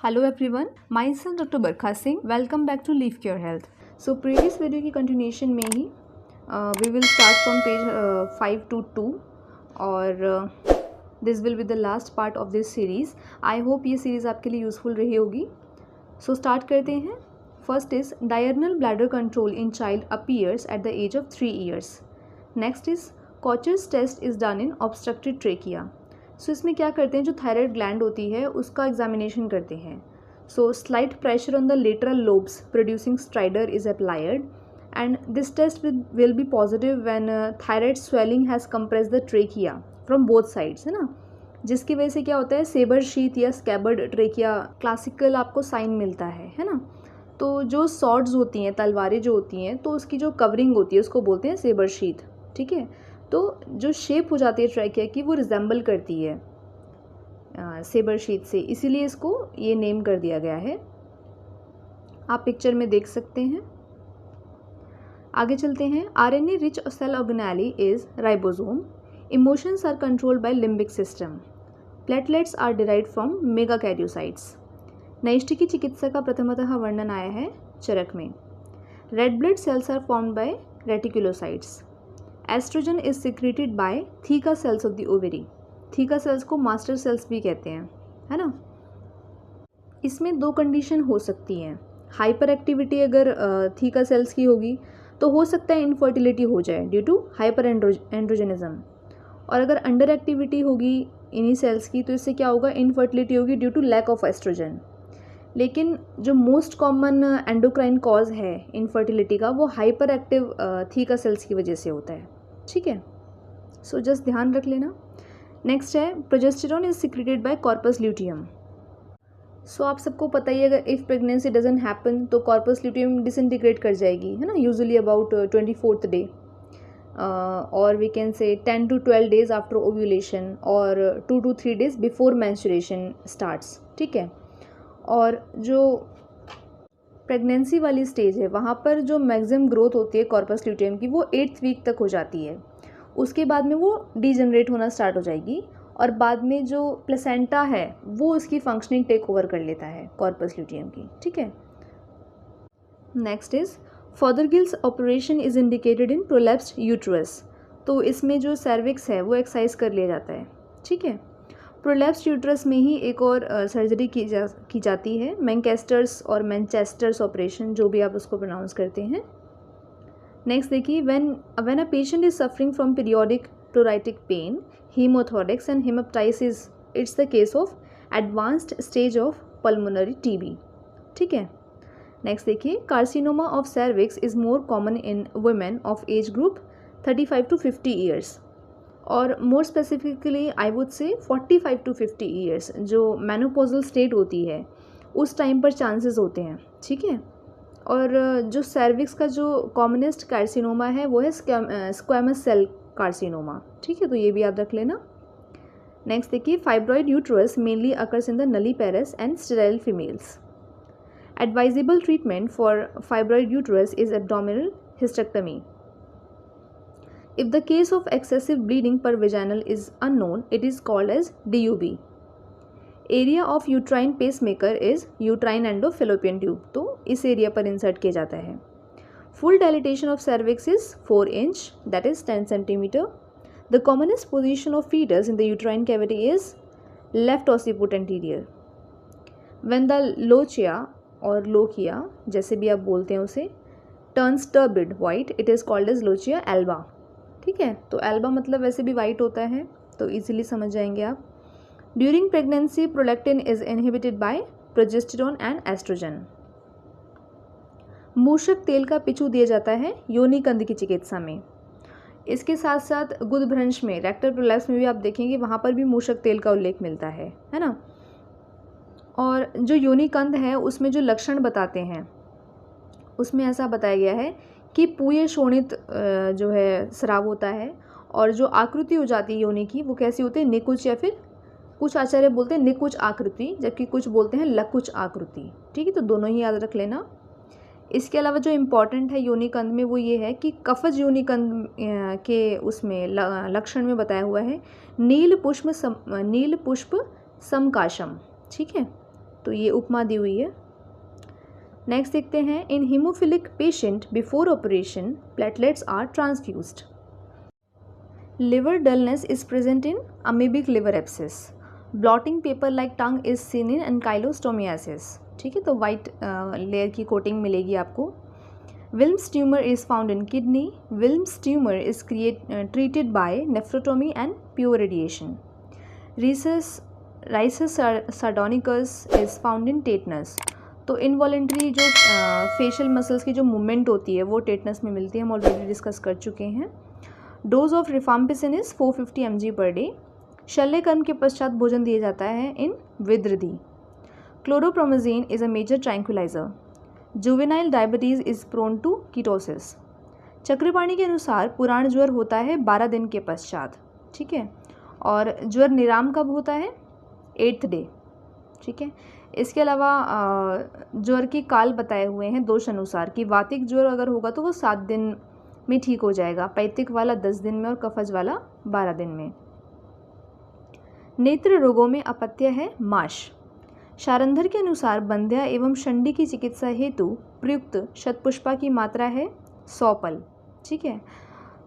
Hello everyone, myself Dr. Barkha Singh. Welcome back to Leaf Care Health. So previous video की continuation में ही we will start from page 5 to 2 और this will be the last part of this series. I hope ये series आपके लिए useful रही होगी. So start करते हैं. First is diurnal bladder control in child appears at the age of 3 years. Next is Kocher's test is done in obstructed trachea. सो इसमें क्या करते हैं, जो थायराइड ग्लैंड होती है उसका एग्जामिनेशन करते हैं. So slight pressure on the lateral lobes producing stridor is applied and this test will be positive when thyroid swelling has compress the trachea from both sides, है ना, जिसकी वजह से क्या होता है, सेबर शीथ या स्कैबर्ड ट्रेकिया क्लासिकल आपको साइन मिलता है ना. तो जो सॉर्ड्स होती हैं, तलवारें जो होती हैं, तो उसकी जो कवरिंग होती है उसको बोलते हैं सेबर शीथ. ठीक है, तो जो शेप हो जाती है ट्रैकिया की वो रिजेंबल करती है सेबर शीथ से, इसीलिए इसको ये नेम कर दिया गया है. आप पिक्चर में देख सकते हैं. आगे चलते हैं. RNA rich cell organelle is ribosome. Emotions are controlled by limbic system. Platelets are derived from megakaryocytes. नैष्टिकी चिकित्सा का प्रथमतः वर्णन आया है चरक में. Red blood cells are formed by reticulocytes. Estrogen is secreted by theca cells of the ovary. Theca cells को master cells भी कहते हैं, है ना. इसमें दो कंडीशन हो सकती हैं. हाइपर एक्टिविटी अगर थीका सेल्स की होगी तो हो सकता है इनफर्टिलिटी हो जाए ड्यू टू हाइपर एंड्रोजेनिज्म, और अगर अंडर एक्टिविटी होगी इन्हीं सेल्स की तो इससे क्या होगा, इनफर्टिलिटी होगी due to lack of estrogen. लेकिन जो मोस्ट कॉमन एंडोक्राइन कॉज है इनफर्टिलिटी का वो हाइपर एक्टिव थीका सेल्स की वजह से होता है. ठीक है, सो जस्ट ध्यान रख लेना. नेक्स्ट है progesterone is secreted by corpus luteum. So आप सबको पता ही है, अगर इफ़ प्रेगनेंसी डजंट हैपन तो कॉर्पस ल्यूटियम डिसइंटीग्रेट कर जाएगी, है ना, यूजुअली अबाउट 24th डे और we can say 10 to 12 days after ovulation और 2 to 3 days before menstruation starts. ठीक है, और जो प्रेगनेंसी वाली स्टेज है वहाँ पर जो मैक्सिमम ग्रोथ होती है कॉर्पस ल्यूटियम की वो 8th वीक तक हो जाती है. उसके बाद में वो डीजनरेट होना स्टार्ट हो जाएगी और बाद में जो प्लेसेंटा है वो उसकी फंक्शनिंग टेक ओवर कर लेता है कॉर्पस ल्यूटियम की. ठीक है. Next is Fothergill's operation is indicated in prolapsed uterus. तो इसमें जो सर्विक्स है वो एक्सरसाइज कर लिया जाता है. ठीक है. प्रोलैप्स्ड यूट्रस में ही एक और सर्जरी की जाती है, मैनचेस्टर्स और मैनचेस्टर्स ऑपरेशन, जो भी आप उसको प्रोनाउंस करते हैं. नेक्स्ट देखिए, when a patient is suffering from periodic pleuritic pain, haemothorax and haemoptysis, it's the case of advanced stage of pulmonary TB. ठीक है. नेक्स्ट देखिए, carcinoma of cervix is more common in women of age group 35 to 50 years और more specifically I would say 45 to 50 years, जो menopausal state होती है उस time पर chances होते हैं. ठीक है. और जो सर्विक्स का जो कॉमनेस्ट कार्सिनोमा है वो है स्क्वैमस सेल कार्सिनोमा. ठीक है, तो ये भी याद रख लेना. नेक्स्ट देखिए, fibroid uterus mainly occurs in the nulliparous and sterile females. Advisable treatment for fibroid uterus is abdominal hysterectomy. If the case of excessive bleeding per vaginal is unknown, it is called as DUB. Area of uterine pacemaker is uterine endofallopian tube. तो इस area पर insert किया जाता है. Full dilatation of cervix is 4 inch, that is 10 centimeter. The commonest position of fetus in the uterine cavity is left occiput anterior. When the lochia और lochia, जैसे भी आप बोलते हैं उसे, turns turbid white, it is called as lochia alba. ठीक है, तो एल्बा मतलब वैसे भी वाइट होता है, तो इजीली समझ जाएंगे आप. During pregnancy prolactin is inhibited by progesterone and estrogen. मूषक तेल का पिचू दिया जाता है योनि कंद की चिकित्सा में. इसके साथ साथ गुदभ्रंश में, रेक्टल प्रोलैप्स में भी आप देखेंगे वहाँ पर भी मूषक तेल का उल्लेख मिलता है ना. और जो योनि कंद है उसमें जो लक्षण बताते हैं उसमें ऐसा बताया गया है कि पूय शोणित जो है स्राव होता है और जो आकृति हो जाती है योनि की वो कैसी होती है, निकुच, या फिर कुछ आचार्य बोलते हैं निकुच आकृति जबकि कुछ बोलते हैं लकुच आकृति. ठीक है, तो दोनों ही याद रख लेना. इसके अलावा जो इम्पॉर्टेंट है योनि कंद में वो ये है कि कफज योनि कंद के उसमें लक्षण में बताया हुआ है नील पुष्प समकाशम. ठीक है, तो ये उपमा दी हुई है। नेक्स्ट देखते हैं, in haemophilic patient before operation platelets are transfused. Liver dullness is present in amoebic liver abscess. Blotting paper like tongue is seen in ancylostomiasis. ठीक है, तो वाइट लेयर की कोटिंग मिलेगी आपको। Wilms tumour is found in kidney. Wilms tumour is treated by nephrotomy and pure radiation. Risus sardonicus is found in tetanus. तो involuntary जो facial muscles की जो मूवमेंट होती है वो टेटनस में मिलती है, हम ऑलरेडी डिस्कस कर चुके हैं। Dose of rifampicin is 450 mg per day. शल्य कर्म के पश्चात भोजन दिया जाता है इन विदृधि। Chlorpromazine is a major tranquilliser. Juvenile diabetes is prone to ketosis. Chakrapani के अनुसार पुराण ज्वर होता है 12 दिन के पश्चात। ठीक है, और ज्वर निराम कब होता है? 8th day. ठीक है, इसके अलावा ज्वर के काल बताए हुए हैं दोष अनुसार कि वातिक ज्वर अगर होगा तो वो 7 दिन में ठीक हो जाएगा, पैतिक वाला 10 दिन में और कफज वाला 12 दिन में। नेत्र रोगों में अपत्य है माश। शारंधर के अनुसार बंध्या एवं शंडी की चिकित्सा हेतु प्रयुक्त शतपुष्पा की मात्रा है 100 पल। ठीक है,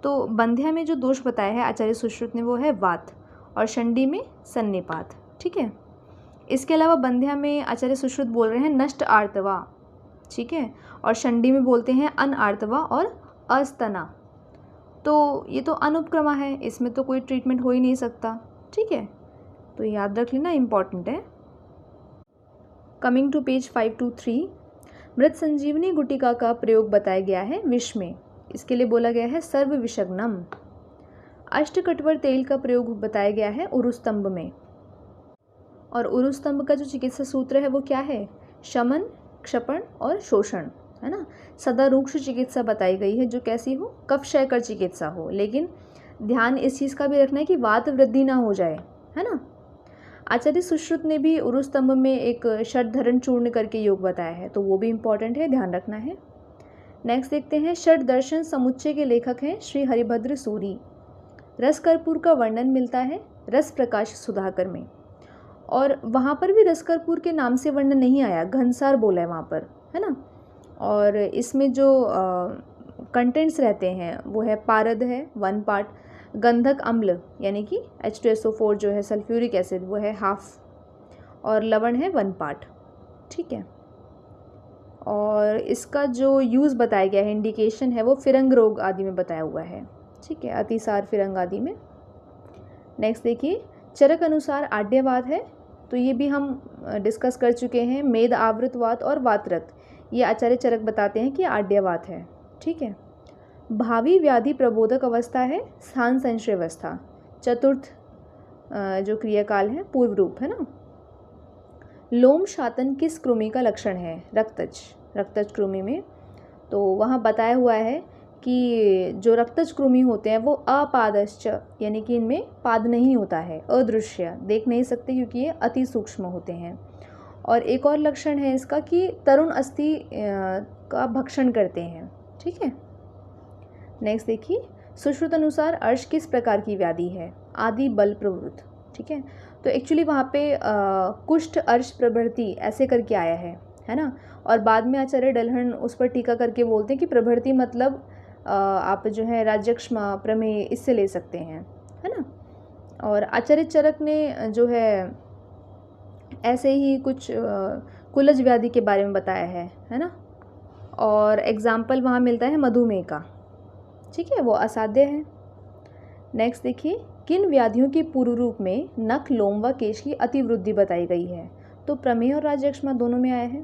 तो बंध्या में जो दोष बताया है आचार्य सुश्रुत ने वो है वात, और शंडी में सन्निपात। ठीक है, इसके अलावा बंध्या में आचार्य सुश्रुत बोल रहे हैं नष्ट आर्तवा। ठीक है, और शंडी में बोलते हैं अन आर्तवा और अस्तना। तो ये तो अनुपक्रमा है, इसमें तो कोई ट्रीटमेंट हो ही नहीं सकता। ठीक है, तो याद रख लेना, इम्पॉर्टेंट है। कमिंग टू पेज 523, मृत संजीवनी गुटिका का प्रयोग बताया गया है विष में। इसके लिए बोला गया है सर्व विषग्नम। अष्टकटवर तेल का प्रयोग बताया गया है उरुस्तंभ में, और उरुस्तंभ का जो चिकित्सा सूत्र है वो क्या है? शमन, क्षपण और शोषण, है ना। सदा रूक्ष चिकित्सा बताई गई है जो कैसी हो? कफक्षयकर चिकित्सा हो, लेकिन ध्यान इस चीज़ का भी रखना है कि वात वृद्धि ना हो जाए, है ना। आचार्य सुश्रुत ने भी उरुस्तंभ में एक षडधरण चूर्ण करके योग बताया है, तो वो भी इम्पॉर्टेंट है, ध्यान रखना है। नेक्स्ट देखते हैं, षड दर्शन समुच्चय के लेखक हैं श्री हरिभद्र सूरी। रस कर्पूर का वर्णन मिलता है रस प्रकाश सुधाकर में, और वहाँ पर भी रस कर्पूर के नाम से वर्णन नहीं आया, घनसार बोला है वहाँ पर, है ना। और इसमें जो कंटेंट्स रहते हैं वो है पारद है 1 पार्ट, गंधक अम्ल यानी कि H2SO4 जो है सल्फ्यूरिक एसिड वो है 1/2, और लवण है 1 पार्ट। ठीक है, और इसका जो यूज़ बताया गया है, इंडिकेशन है, वो फिरंग रोग आदि में बताया हुआ है। ठीक है, अतिसार फिरंग आदि में। नेक्स्ट देखिए, चरक अनुसार आड्यवात है, तो ये भी हम डिस्कस कर चुके हैं। मेद आवृतवात और वातरत, ये आचार्य चरक बताते हैं कि आड्यवात है। ठीक है, भावी व्याधि प्रबोधक अवस्था है स्थान संशय अवस्था। चतुर्थ जो क्रियाकाल है पूर्व रूप, है ना। लोम शातन किस कृमि का लक्षण है? रक्तज, रक्तज कृमि में, तो वहाँ बताया हुआ है कि जो रक्तज कृमि होते हैं वो अपादश्च, यानी कि इनमें पाद नहीं होता है, अदृश्य, देख नहीं सकते क्योंकि ये अति सूक्ष्म होते हैं। और एक और लक्षण है इसका कि तरुण अस्थि का भक्षण करते हैं। ठीक है, नेक्स्ट देखिए, सुश्रुत अनुसार अर्श किस प्रकार की व्याधि है? आदि बल प्रवृत्त। ठीक है, तो एक्चुअली वहाँ पे कुष्ठ अर्श प्रभृति ऐसे करके आया है ना। और बाद में आचार्य डलहन उस पर टीका करके बोलते हैं कि प्रभृति मतलब आप जो है राज्यक्ष्मा प्रमेय इससे ले सकते हैं, है ना। और आचार्य चरक ने जो है ऐसे ही कुछ कुलज व्याधि के बारे में बताया है ना। और एग्जाम्पल वहाँ मिलता है मधुमेह का। ठीक है, वो असाध्य है। नेक्स्ट देखिए, किन व्याधियों के पूर्व रूप में नख, लोम व केश की अतिवृद्धि बताई गई है? तो प्रमेह और राज्यक्ष्मा दोनों में आया है।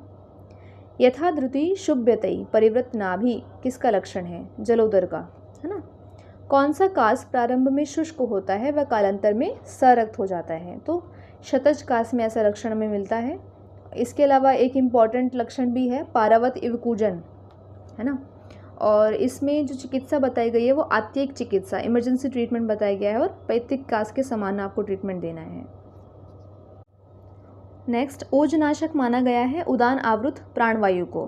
यथा धृति शुभ्यतई परिवृत नाभि किसका लक्षण है? जलोदर का, है ना। कौन सा कास प्रारंभ में शुष्क होता है व कालांतर में सरक्त हो जाता है? तो शतज कास में ऐसा लक्षण में मिलता है। इसके अलावा एक इम्पॉर्टेंट लक्षण भी है पारावत इवकूजन, है ना। और इसमें जो चिकित्सा बताई गई है वो आत्ययिक चिकित्सा, इमरजेंसी ट्रीटमेंट बताया गया है, और पैतृक कास के समान आपको ट्रीटमेंट देना है। नेक्स्ट, ओजनाशक माना गया है उदान आवृत प्राणवायु को।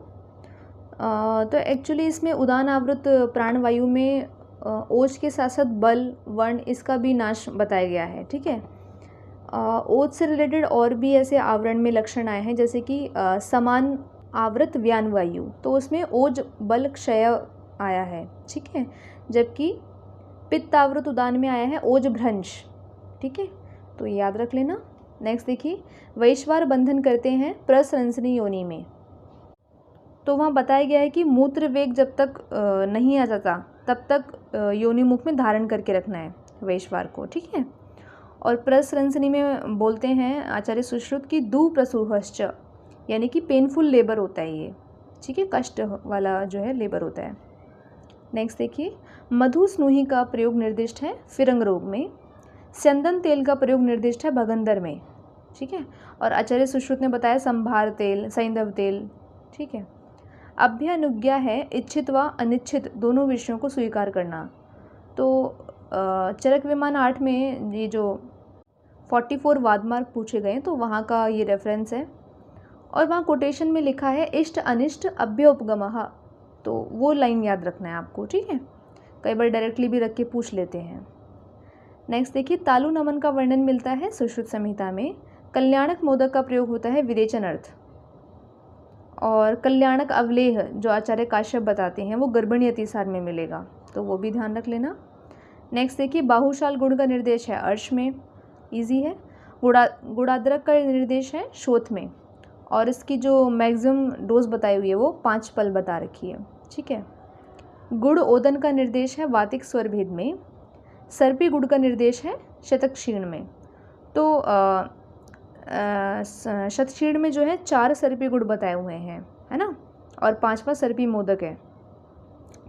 तो एक्चुअली इसमें उदान आवृत प्राणवायु में ओज के साथ साथ बल, वर्ण, इसका भी नाश बताया गया है। ठीक है, ओज से रिलेटेड और भी ऐसे आवरण में लक्षण आए हैं, जैसे कि समान आवृत व्यानवायु, तो उसमें ओज बल क्षय आया है, ठीक है। जबकि पित्तावृत उदान में आया है ओज भ्रंश, ठीक है, तो ये याद रख लेना। नेक्स्ट देखिए, वैश्वार बंधन करते हैं प्रसंसनी योनि में, तो वहाँ बताया गया है कि मूत्र वेग जब तक नहीं आ जाता तब तक योनि मुख में धारण करके रखना है वैश्वार को, ठीक है। और प्रसंसनी में बोलते हैं आचार्य सुश्रुत की दु प्रसूहश्च, यानी कि पेनफुल लेबर होता है ये, ठीक है, कष्ट वाला जो है लेबर होता है। नेक्स्ट देखिए, मधु स्नूही का प्रयोग निर्दिष्ट है फिरंग रोग में, चंदन तेल का प्रयोग निर्दिष्ट है भगंदर में, ठीक है। और आचार्य सुश्रुत ने बताया संभार तेल, सैंधव तेल, ठीक है। अभ्यानुज्ञा है इच्छित व अनिच्छित दोनों विषयों को स्वीकार करना, तो चरक विमान 8 में ये जो 44 वाद मार्क पूछे गए तो वहाँ का ये रेफरेंस है। और वहाँ कोटेशन में लिखा है इष्ट अनिष्ट अभ्योपगमः, तो वो लाइन याद रखना है आपको, ठीक है। कई बार डायरेक्टली भी रख के पूछ लेते हैं। नेक्स्ट देखिए, तालु नमन का वर्णन मिलता है सुश्रुत संहिता में, कल्याणक मोदक का प्रयोग होता है विरेचन अर्थ, और कल्याणक अवलेह जो आचार्य काश्यप बताते हैं वो गर्भिणी अतिसार में मिलेगा, तो वो भी ध्यान रख लेना। नेक्स्ट देखिए, बाहुशाल गुण का निर्देश है अर्श में, इजी है। गुड़ाद्रक का निर्देश है शोथ में, और इसकी जो मैक्सिमम डोज बताई हुई है वो 5 पल बता रखी है, ठीक है। गुड़ ओदन का निर्देश है वातिक स्वर भेद में, सर्पी गुड़ का निर्देश है शतक क्षीण में, तो शतक्षीण में जो है 4 सर्पी गुड़ बताए हुए हैं, है ना, और 5वां सर्पी मोदक है।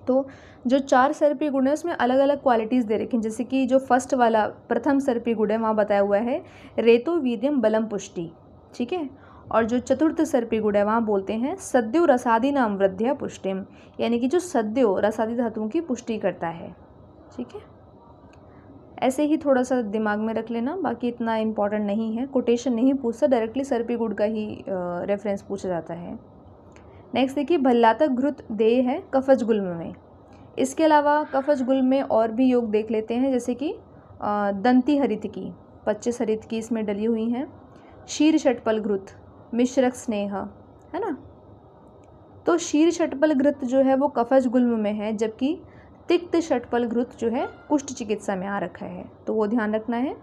तो जो 4 सर्पी गुड़ है उसमें अलग अलग क्वालिटीज़ दे रखी हैं, जैसे कि जो फर्स्ट वाला प्रथम सर्पी गुड़ है वहाँ बताया हुआ है रेतो वीर्यम बलम पुष्टि, ठीक है। और जो चतुर्थ सर्पी गुड़ है वहाँ बोलते हैं सद्यो रसादि नाम वृद्ध्या पुष्टिम, यानी कि जो सद्यो रसादि धातुओं की पुष्टि करता है, ठीक है। ऐसे ही थोड़ा सा दिमाग में रख लेना, बाकी इतना इम्पॉर्टेंट नहीं है, कोटेशन नहीं पूछता, डायरेक्टली सर्पी गुड़ का ही रेफरेंस पूछा जाता है। नेक्स्ट देखिए, भल्लातक घृत देय है कफज गुल्म में, इसके अलावा कफज गुल्म में और भी योग देख लेते हैं, जैसे कि दंती हरित की 25 हरित की इसमें डली हुई हैं, शीर षटपल घृत, मिश्रक स्नेह, है ना। तो शीर षटपल घृत जो है वो कफज गुल्म में है, जबकि तिक्त षटपल घृत जो है कुष्ठ चिकित्सा में आ रखा है, तो वो ध्यान रखना है।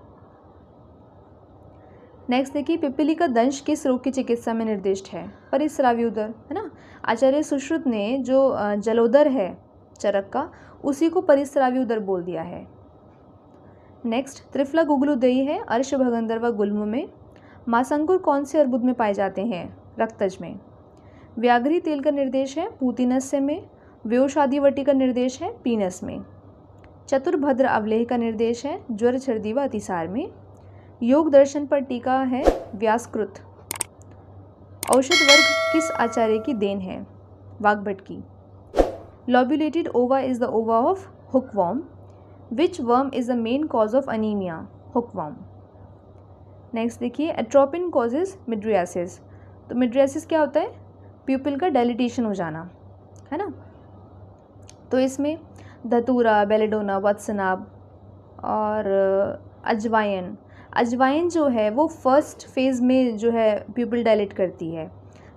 नेक्स्ट देखिए, पिपली का दंश किस रोग की चिकित्सा में निर्दिष्ट है, परिस्रावी उदर, है ना। आचार्य सुश्रुत ने जो जलोदर है चरक का उसी को परिस्रावी उदर बोल दिया है। नेक्स्ट, त्रिफला गुगलुदेयी है अर्श भगंदर व गुल्म में, मासंकुर कौन से अर्बुद में पाए जाते हैं, रक्तज में। व्याघ्री तेल का निर्देश है पूतिनस्य में, व्योषादिवटी का निर्देश है पीनस में। चतुर्भद्र अवलेह का निर्देश है ज्वर छर्दी व अतिसार में। योग दर्शन पर टीका है व्यासकृत। औषध वर्ग किस आचार्य की देन है, वाग्भट की। Lobulated ova is the ova of hookworm, which worm is the main cause of anaemia, hookworm. Next देखिए, एट्रोपिन कॉजेज मिड्रियासिस, तो मिड्रियासिस क्या होता है, प्यूपिल का डायलिटेशन हो जाना, है ना। तो इसमें धतूरा, बेलेडोना, वत्सनाब और अजवाइन जो है वो फर्स्ट फेज़ में जो है प्यूपिल डायलेट करती है,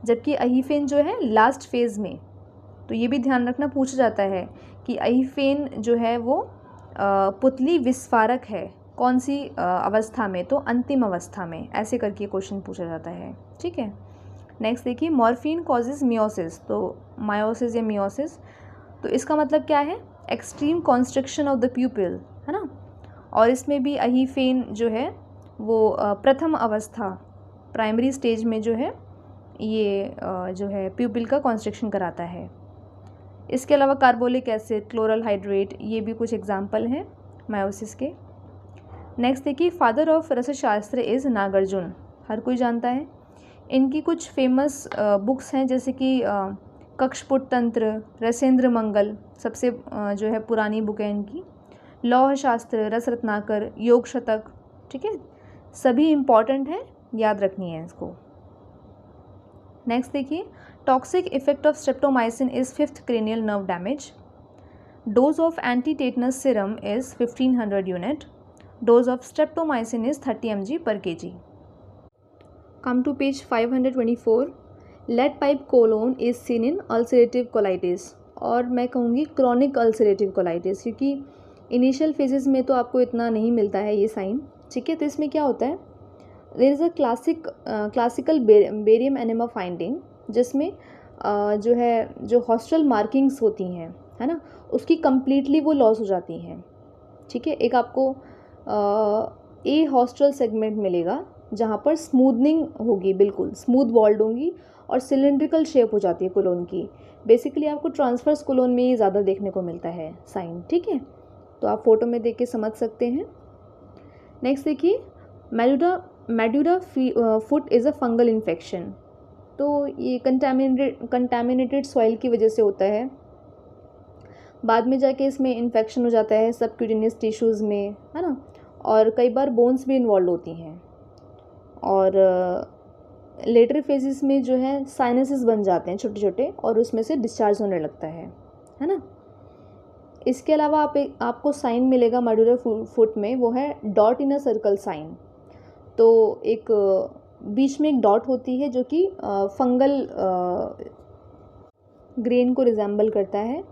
जबकि अहीफेन जो है लास्ट फेज़ में। तो ये भी ध्यान रखना, पूछा जाता है कि अहीफेन जो है वो पुतली विस्फारक है कौन सी अवस्था में, तो अंतिम अवस्था में, ऐसे करके क्वेश्चन पूछा जाता है, ठीक है। नेक्स्ट देखिए, मॉर्फिन कॉजेज मियोसिस, तो मायोसिस या मियोसिस, तो इसका मतलब क्या है, एक्सट्रीम कॉन्स्ट्रिक्शन ऑफ द प्यूपिल, है ना। और इसमें भी अहीफेन जो है वो प्रथम अवस्था, प्राइमरी स्टेज में जो है ये जो है प्यूपिल का कॉन्स्ट्रिक्शन कराता है। इसके अलावा कार्बोलिक एसिड, क्लोरल हाइड्रेट, ये भी कुछ एग्जाम्पल हैं मायोसिस के। नेक्स्ट देखिए, फादर ऑफ रसशास्त्र इज़ नागार्जुन, हर कोई जानता है। इनकी कुछ फेमस बुक्स हैं, जैसे कि कक्षपुट तंत्र, रसेंद्र मंगल सबसे जो है पुरानी बुक है इनकी, लौह शास्त्र, रस रत्नाकर, योग शतक, ठीक है, सभी इम्पॉर्टेंट हैं, याद रखनी है इसको। नेक्स्ट देखिए, toxic effect of streptomycin is 5th cranial nerve damage. Dose of anti tetanus serum is 1500 unit. Dose of streptomycin is 30 mg per kg. Come to page 524. Lead pipe colon is seen in ulcerative colitis, और मैं कहूँगी chronic ulcerative colitis, क्योंकि initial phases में तो आपको इतना नहीं मिलता है ये साइन, ठीक है। तो इसमें क्या होता है, there is a classical barium enema finding, जिसमें जो हॉस्टल मार्किंग्स होती हैं, है ना, उसकी कम्प्लीटली वो लॉस हो जाती हैं, ठीक है। एक आपको ए हॉस्टल सेगमेंट मिलेगा जहाँ पर स्मूदनिंग होगी, बिल्कुल स्मूथ वॉल्ड होंगी और सिलेंड्रिकल शेप हो जाती है कोलोन की। बेसिकली आपको ट्रांसफर्स कोलोन में ही ज़्यादा देखने को मिलता है साइन, ठीक है। तो आप फोटो में देख के समझ सकते हैं। नेक्स्ट देखिए, medulla foot is a fungal infection. तो ये कंटामिनेटेड सॉइल की वजह से होता है, बाद में जाके इसमें इन्फेक्शन हो जाता है सबक्यूटेनियस टिश्यूज़ में, है ना, और कई बार बोन्स भी इन्वॉल्व होती हैं, और लेटर फेजेस में जो है साइनसेस बन जाते हैं छोटे छोटे, और उसमें से डिस्चार्ज होने लगता है ना। इसके अलावा आपको साइन मिलेगा मेडुलर फुट में, वो है dot in a circle sign. तो एक बीच में एक डॉट होती है जो कि फंगल ग्रेन को रिजेंबल करता है।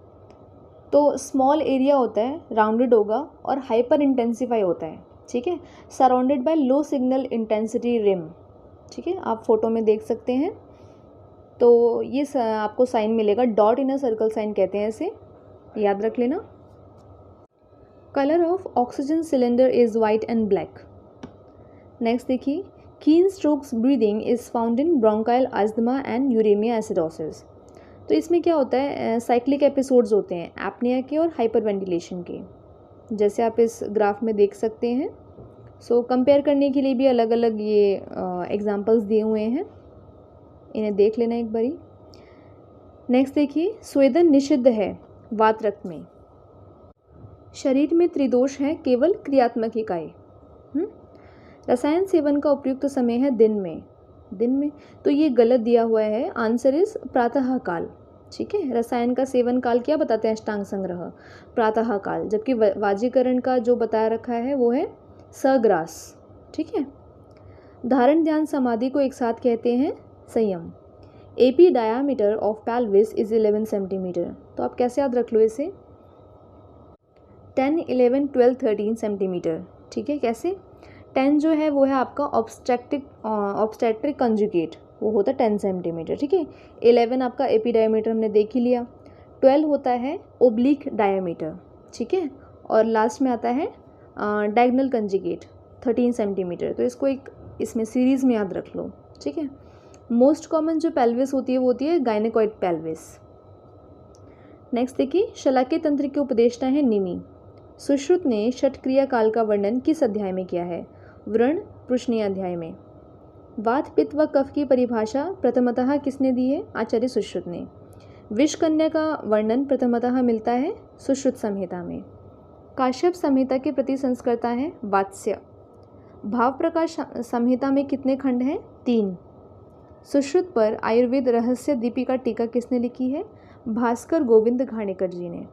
तो स्मॉल एरिया होता है, राउंडेड होगा और हाइपर इंटेंसिफाई होता है, ठीक है, surrounded by low signal intensity rim, ठीक है, आप फोटो में देख सकते हैं। तो ये आपको साइन मिलेगा, dot in a circle sign कहते हैं इसे, याद रख लेना। Colour of oxygen cylinder is white and black. Next देखिए, keen strokes breathing is found in bronchial asthma and uraemia acidosis. तो इसमें क्या होता है, साइक्लिक एपिसोड्स होते हैं एपनिया के और हाइपरवेंटिलेशन के, जैसे आप इस ग्राफ में देख सकते हैं। सो कंपेयर करने के लिए भी अलग अलग ये एग्जांपल्स दिए हुए हैं, इन्हें देख लेना एक बारी। नेक्स्ट देखिए, स्वेदन निषिद्ध है वात रक्त में। शरीर में त्रिदोष है, केवल क्रियात्मक इकाई। रसायन सेवन का उपयुक्त समय है दिन में, तो ये गलत दिया हुआ है, आंसर इज प्रातः काल, ठीक है। रसायन का सेवन काल क्या बताते हैं, अष्टांग संग्रह, प्रातः काल, जबकि वाजीकरण का जो बताया रखा है वो है सग्रास, ठीक है। धारण ध्यान समाधि को एक साथ कहते हैं संयम। AP diameter of pelvis is 11 centimetre. तो आप कैसे याद रख लो इसे, 10, 11, 12, 13 सेंटीमीटर, ठीक है। कैसे, 10 जो है वो है आपका ऑब्स्टेट्रिक कंजुगेट, वो होता है 10 सेंटीमीटर, ठीक है। 11 आपका एपी डायमीटर हमने देख ही लिया। 12 होता है ओब्लिक डायमीटर, ठीक है, और लास्ट में आता है डायगोनल कंजुगेट 13 सेंटीमीटर। तो इसको एक इसमें सीरीज़ में याद रख लो, ठीक है। मोस्ट कॉमन जो पेल्विस होती है वो होती है गायनेकॉइड पेल्विस। नेक्स्ट देखिए, शलाक्य तंत्र के उपदेष्टा है निमि। सुश्रुत ने षटक्रिया काल का वर्णन किस अध्याय में किया है, व्रण प्रश्नीय अध्याय में। वात पित्त व कफ की परिभाषा प्रथमतः किसने दी है, आचार्य सुश्रुत ने। विषकन्या का वर्णन प्रथमतः मिलता है सुश्रुत संहिता में। काश्यप संहिता के प्रति संस्कर्ता है वात्स्य। भाव प्रकाश संहिता में कितने खंड हैं, 3। सुश्रुत पर आयुर्वेद रहस्य दीपिका टीका किसने लिखी है, भास्कर गोविंद घाणेकर जी ने।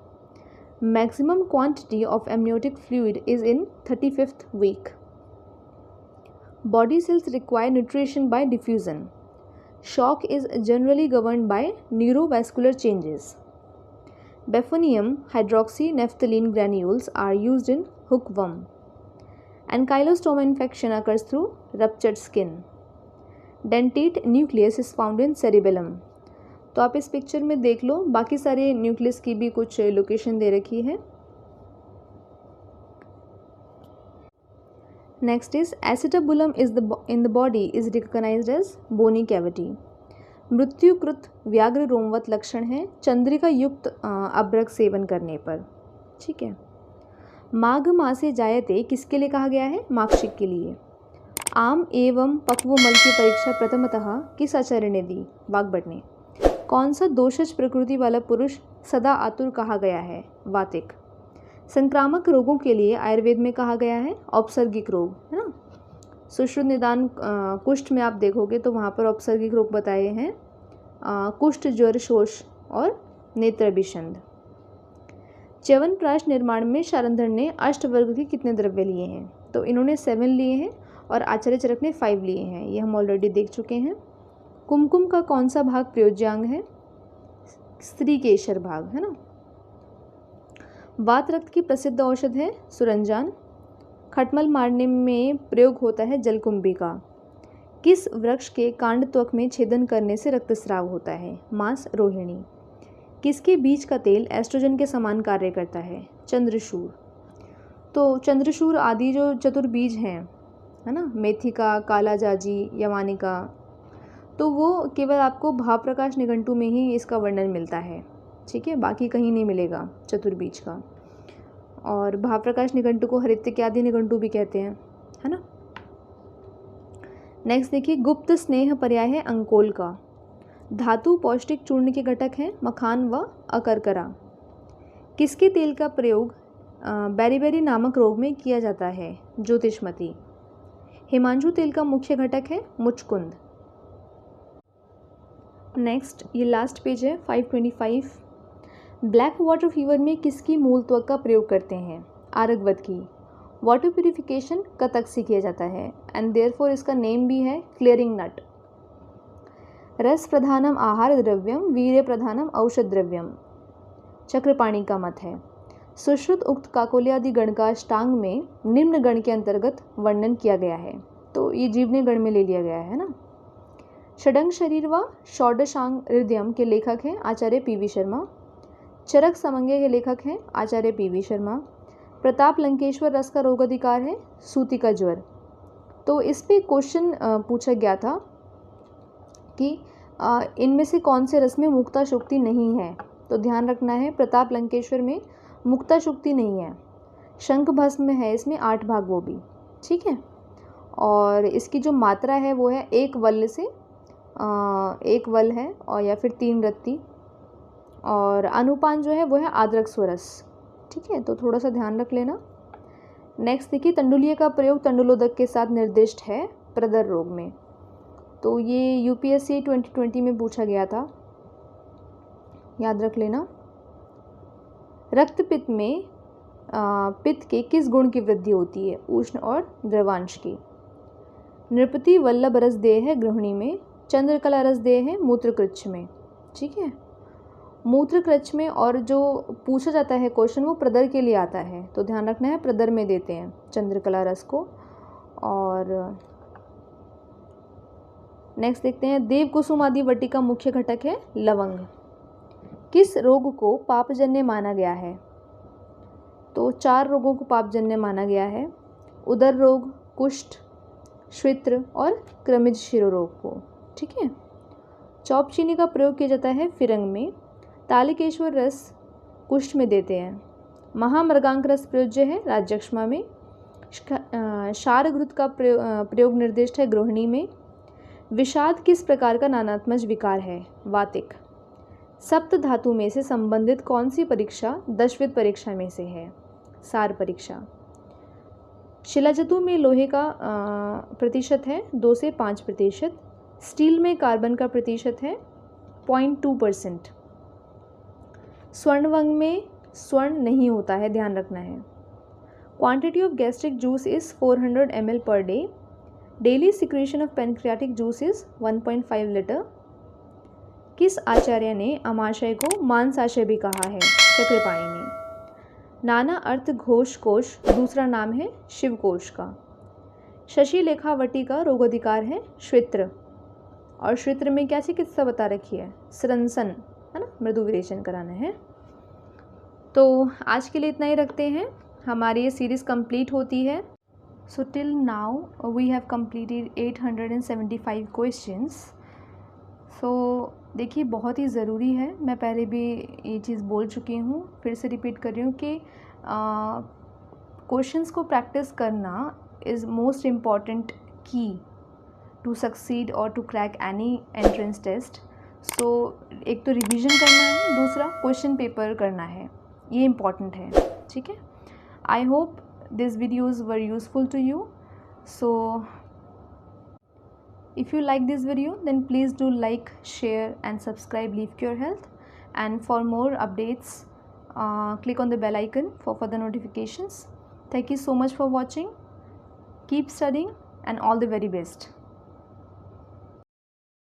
Maximum quantity of amniotic fluid is in 35th week. Body cells require nutrition by diffusion. Shock is generally governed by neurovascular changes. Befonium hydroxynaphthalene granules are used in hookworm. Ankylostoma infection occurs through ruptured skin. Dentate nucleus is found in cerebellum. तो आप इस picture में देख लो, बाकी सारे nucleus की भी कुछ लोकेशन दे रखी है। Next is acetabulum in the body is recognized as bony cavity. मृत्युकृत व्याघ्र रोमवत लक्षण है चंद्रिका युक्त अभ्रक सेवन करने पर, ठीक है। माघ मासे जायते किसके लिए कहा गया है, माक्षिक के लिए। आम एवं पक्वमल की परीक्षा प्रथमतः किस आचार्य ने दी, वाग्भट ने। कौन सा दोषज प्रकृति वाला पुरुष सदा आतुर कहा गया है, वातिक। संक्रामक रोगों के लिए आयुर्वेद में कहा गया है औपसर्गिक रोग, है ना। सुश्रुत निदान कुष्ठ में आप देखोगे तो वहाँ पर औपसर्गिक रोग बताए हैं, कुष्ठ, ज्वर, शोष और नेत्राभिषंध। च्यवनप्राश निर्माण में शारंधर ने अष्टवर्ग के कितने द्रव्य लिए हैं, तो इन्होंने 7 लिए हैं और आचार्य चरक ने 5 लिए हैं, ये हम ऑलरेडी देख चुके हैं। कुमकुम का कौन सा भाग प्रयोज्यांग है? स्त्रीकेशर भाग, है ना। वात रक्त की प्रसिद्ध औषध है सुरंजान। खटमल मारने में प्रयोग होता है जलकुंभी का। किस वृक्ष के कांड त्वक में छेदन करने से रक्तस्राव होता है? मांस रोहिणी। किसके बीज का तेल एस्ट्रोजन के समान कार्य करता है? चंद्रशूर। तो चंद्रशूर आदि जो चतुर्बीज हैं, है ना, मेथिका, काला जाजी, यवानिका, तो वो केवल आपको भाव प्रकाश निघंटु में ही इसका वर्णन मिलता है, ठीक है, बाकी कहीं नहीं मिलेगा चतुर्बीज का। और भाव प्रकाश निघंटु को हरित्यादि निघंटु भी कहते हैं, है ना। नेक्स्ट देखिए, गुप्त स्नेह पर्याय है अंकोल का। धातु पौष्टिक चूर्ण के घटक हैं मखान व अकरकरा। किसके तेल का प्रयोग बेरीबेरी नामक रोग में किया जाता है? ज्योतिषमती। हिमांशु तेल का मुख्य घटक है मुचकुंद। नेक्स्ट ये लास्ट पेज है 525। ब्लैक वाटर फीवर में किसकी मूल त्वक का प्रयोग करते हैं? आरगवत की। वाटर प्यूरिफिकेशन कतक से किया जाता है एंड देयरफॉर इसका नेम भी है क्लियरिंग नट। रस प्रधानम आहार द्रव्यम वीर्य प्रधानम औषध द्रव्यम, चक्रपाणी का मत है। सुश्रुत उक्त काकोल्यादि गण का अष्टांग में निम्न गण के अंतर्गत वर्णन किया गया है, तो ये जीवने गण में ले लिया गया है ना। षडंग शरीर व षोडशांग हृदयम के लेखक हैं आचार्य पीवी शर्मा। चरक समंगे के लेखक हैं आचार्य पीवी शर्मा। प्रताप लंकेश्वर रस का रोग अधिकार है सूतिका ज्वर। तो इस पे क्वेश्चन पूछा गया था कि इनमें से कौन से रस में मुक्ता शुक्ति नहीं है, तो ध्यान रखना है प्रताप लंकेश्वर में मुक्ता शुक्ति नहीं है। शंख भस्म में है इसमें 8 भाग वो भी, ठीक है। और इसकी जो मात्रा है वो है 1 वल से 1 वल है और या फिर 3 रत्ती, और अनुपान जो है वो है आद्रक स्वरस, ठीक है, तो थोड़ा सा ध्यान रख लेना। नेक्स्ट देखिए, तंडुलिया का प्रयोग तंडुलोदक के साथ निर्दिष्ट है प्रदर रोग में, तो ये यूपीएससी 2020 में पूछा गया था, याद रख लेना। रक्तपित्त में पित्त के किस गुण की वृद्धि होती है? उष्ण और द्रवांश की। नृपति वल्लभ रस देह है गृहिणी में, चंद्रकला रस देह है मूत्रकृच्छ में, ठीक है। मूत्रकृच्छ में और जो पूछा जाता है क्वेश्चन वो प्रदर के लिए आता है, तो ध्यान रखना है प्रदर में देते हैं चंद्रकला रस को। और नेक्स्ट देखते हैं, देव कुसुम आदि वटी का मुख्य घटक है लवंग। किस रोग को पापजन्य माना गया है? तो 4 रोगों को पापजन्य माना गया है, उदर रोग, कुष्ठ, श्वित्र और क्रमिज शिरोरोग को, ठीक है। चौप चीनी का प्रयोग किया जाता है फिरंग में। तालिकेश्वर रस कुष्ठ में देते हैं। महामृगांक रस प्रयोज्य है राज्यक्षमा में। क्षारघृत का प्रयोग निर्दिष्ट है गृहिणी में। विषाद किस प्रकार का नानात्मज विकार है? वातिक। सप्त धातु में से संबंधित कौन सी परीक्षा दशविध परीक्षा में से है? सार परीक्षा। शिलाजतु में लोहे का प्रतिशत है 2 से 5%। स्टील में कार्बन का प्रतिशत है 0.2%। स्वर्णवंग में स्वर्ण नहीं होता है, ध्यान रखना है। Quantity of gastric juice is 400 ml per day. Daily secretion of pancreatic juice is 1.5 litre. किस आचार्य ने अमाशय को मांसाशय भी कहा है? चक्रपाणी ने। नाना अर्थ घोष कोश दूसरा नाम है शिवकोश का। शशि लेखावटी का रोगाधिकार है श्वित्र, और श्वित्र में क्या चिकित्सा बता रखी है? स्रंसन, है ना, मृदु विरेचन कराना है। तो आज के लिए इतना ही रखते हैं, हमारी ये सीरीज़ कंप्लीट होती है। So till now we have completed 875 questions. So देखिए बहुत ही ज़रूरी है, मैं पहले भी ये चीज़ बोल चुकी हूँ, फिर से रिपीट कर रही हूँ कि क्वेश्चंस को प्रैक्टिस करना is most important key to succeed और to crack any entrance test. So एक तो रिवीजन करना है, दूसरा क्वेश्चन पेपर करना है, ये इम्पॉर्टेंट है, ठीक है। I hope this videos were useful to you. So if you like this video, then please do like, share and subscribe Leaf Cure Health, and for more updates click on the bell icon for further notifications. Thank you so much for watching. Keep studying and all the very best.